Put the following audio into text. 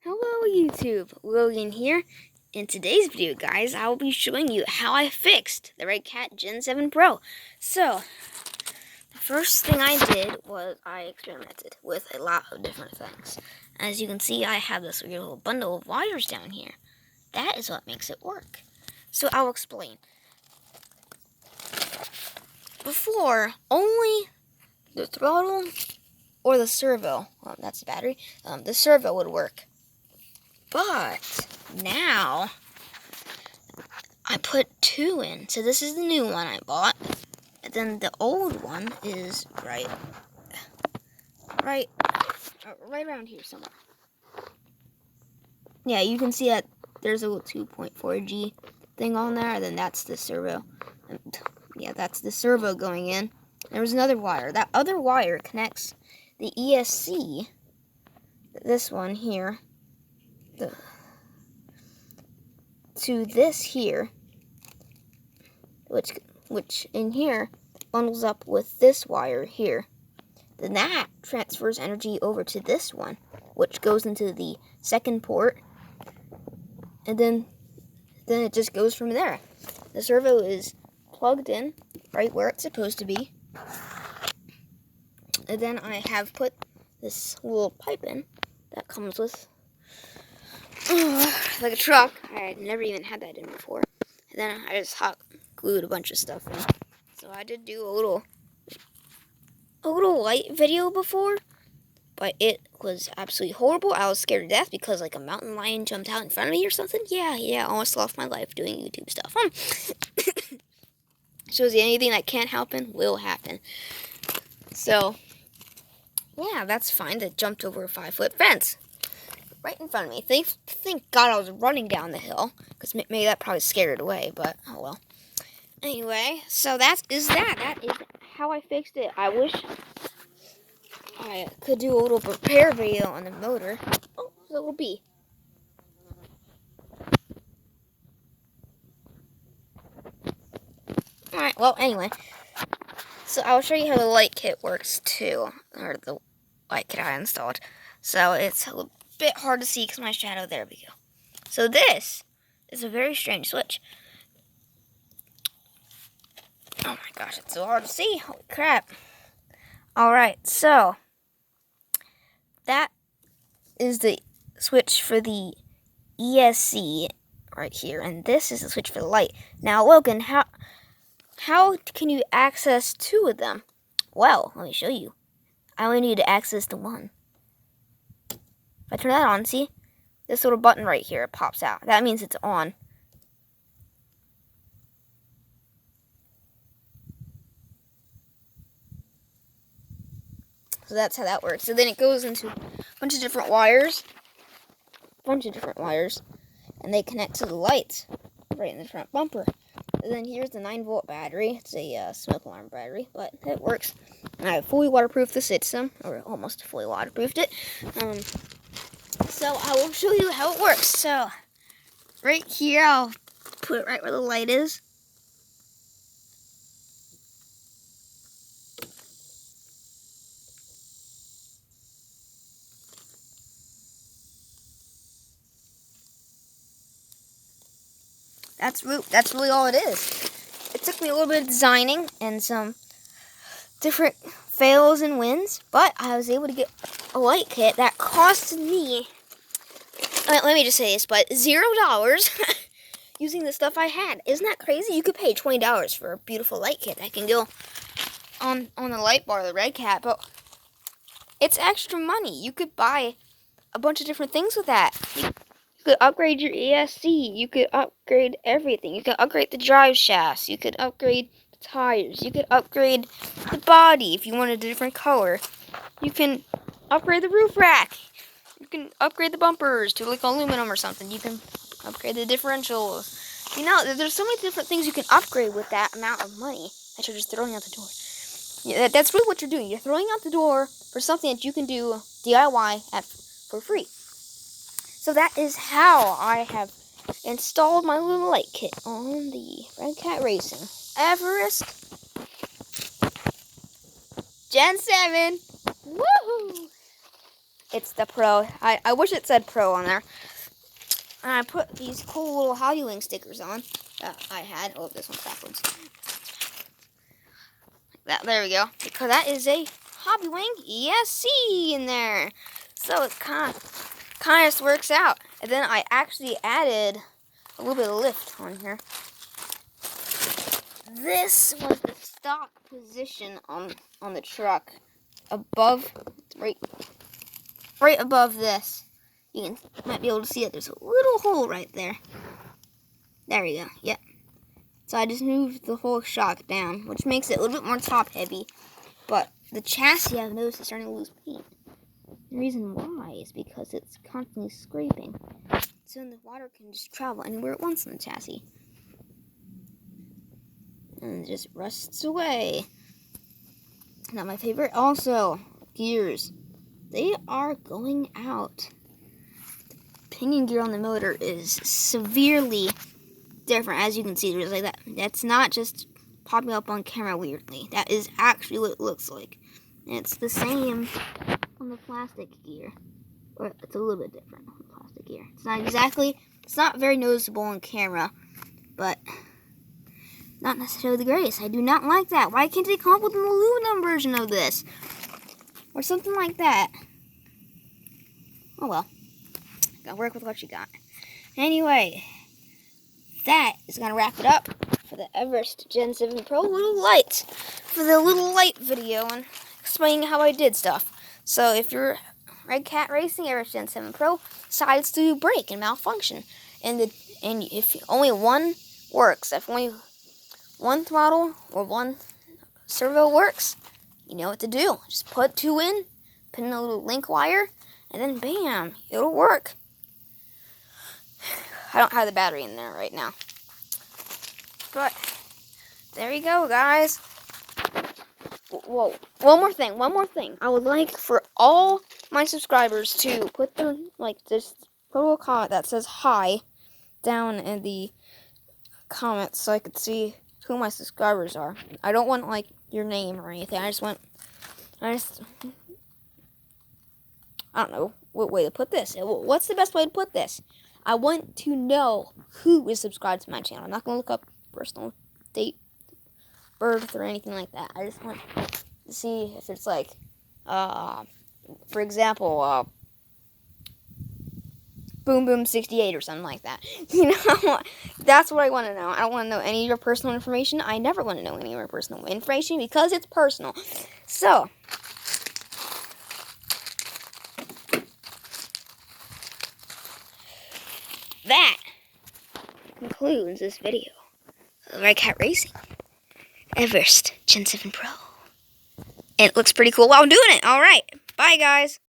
Hello YouTube, Logan here. In today's video, guys, I will be showing you how I fixed the Redcat Gen 7 Pro. So, the first thing I did was I experimented with a lot of different things. As you can see, I have this weird little bundle of wires down here. That is what makes it work. So I'll explain. Before, only the throttle or the servo, that's the battery, the servo would work. But now I put two in. So this is the new one I bought. And then the old one is right around here somewhere. Yeah, you can see that there's a little 2.4G thing on there. And then that's the servo. And yeah, that's the servo going in. There was another wire. That other wire connects the ESC, this one here, to this here, which in here bundles up with this wire here. Then that transfers energy over to this one, which goes into the second port, and then it just goes from there. The servo is plugged in right where it's supposed to be, and then I have put this little pipe in that comes with like a truck. I had never even had that in before. And then I just hot glued a bunch of stuff in. So I did do a little light video before, but it was absolutely horrible. I was scared to death because like a mountain lion jumped out in front of me or something. Yeah, I almost lost my life doing YouTube stuff. Shows you anything that can't happen will happen. So yeah, that's fine. That jumped over a 5-foot fence right in front of me. Thank God I was running down the hill, because maybe that probably scared it away, but oh well. Anyway, so that is how I fixed it. I wish I could do a little repair video on the motor. Oh, there's a little bee. Alright, well, anyway. So I'll show you how the light kit works too, or the light kit I installed. So it's a little bit hard to see because my shadow, there we go. So this is a very strange switch. Oh my gosh, it's so hard to see. Holy crap. Alright, so that is the switch for the ESC right here, and this is the switch for the light. Now, Logan, how can you access two of them? Well, let me show you. I only need to access the one. If I turn that on, see? This little button right here, it pops out. That means it's on. So that's how that works. So then it goes into a bunch of different wires. And they connect to the lights right in the front bumper. And then here's the 9-volt battery. It's a smoke alarm battery, but it works. And I fully waterproofed the system, or almost fully waterproofed it. So I will show you how it works. So right here, I'll put it right where the light is. That's really all it is. It took me a little bit of designing and some different fails and wins, but I was able to get a light kit that cost me, let me just say this, but $0 using the stuff I had. Isn't that crazy? You could pay $20 for a beautiful light kit that can go on the light bar of the Redcat, but it's extra money. You could buy a bunch of different things with that. You could upgrade your ESC. You could upgrade everything. You could upgrade the drive shafts. You could upgrade the tires. You could upgrade the body if you wanted a different color. You can upgrade the roof rack. You can upgrade the bumpers to like aluminum or something. You can upgrade the differentials. You know, there's so many different things you can upgrade with that amount of money that you're just throwing out the door. Yeah, that's really what you're doing. You're throwing out the door for something that you can do DIY for free. So that is how I have installed my little light kit on the Redcat Racing Everest Gen 7. Woohoo! it's the Pro. I wish it said Pro on there. And I put these cool little Hobby Wing stickers on that I had. Oh, this one's backwards. There we go. Because that is a Hobby Wing ESC in there. So it kind of works out. And then I actually added a little bit of lift on here. This was the stock position on the truck, above, right above this. You might be able to see it. There's a little hole right there. There we go. Yep. So I just moved the whole shock down, which makes it a little bit more top heavy. But the chassis, I've noticed, is starting to lose paint. The reason why is because it's constantly scraping. So the water can just travel anywhere it wants in the chassis. And it just rusts away. Not my favorite. Also, gears. They are going out. The pinion gear on the motor is severely different. As you can see, there's like that. That's not just popping up on camera weirdly. That is actually what it looks like. And it's the same on the plastic gear. Or it's a little bit different on the plastic gear. It's not very noticeable on camera, but not necessarily the greatest. I do not like that. Why can't they come up with an aluminum version of this? Or something like that. Oh well. Gotta work with what you got. Anyway, that is gonna wrap it up for the Everest Gen 7 Pro little light. For the little light video and explaining how I did stuff. So if you're Redcat Racing Everest Gen 7 Pro decides to break and malfunction, and if only one works, if only one throttle or one servo works, you know what to do. Just put two in, put in a little link wire, and then bam, it'll work. I don't have the battery in there right now. But there you go, guys. Whoa, one more thing. I would like for all my subscribers to put their, this little comment that says hi down in the comments so I could see who my subscribers are. I don't want, your name or anything. I don't know what way to put this. What's the best way to put this? I want to know who is subscribed to my channel. I'm not going to look up personal date, birth, or anything like that. I just want to see if it's for example, Boom Boom 68 or something like that. You know, that's what I want to know. I don't want to know any of your personal information. I never want to know any of your personal information because it's personal. So, that concludes this video of Redcat Racing Everest Gen 7 Pro. And it looks pretty cool while I'm doing it. Alright, bye guys.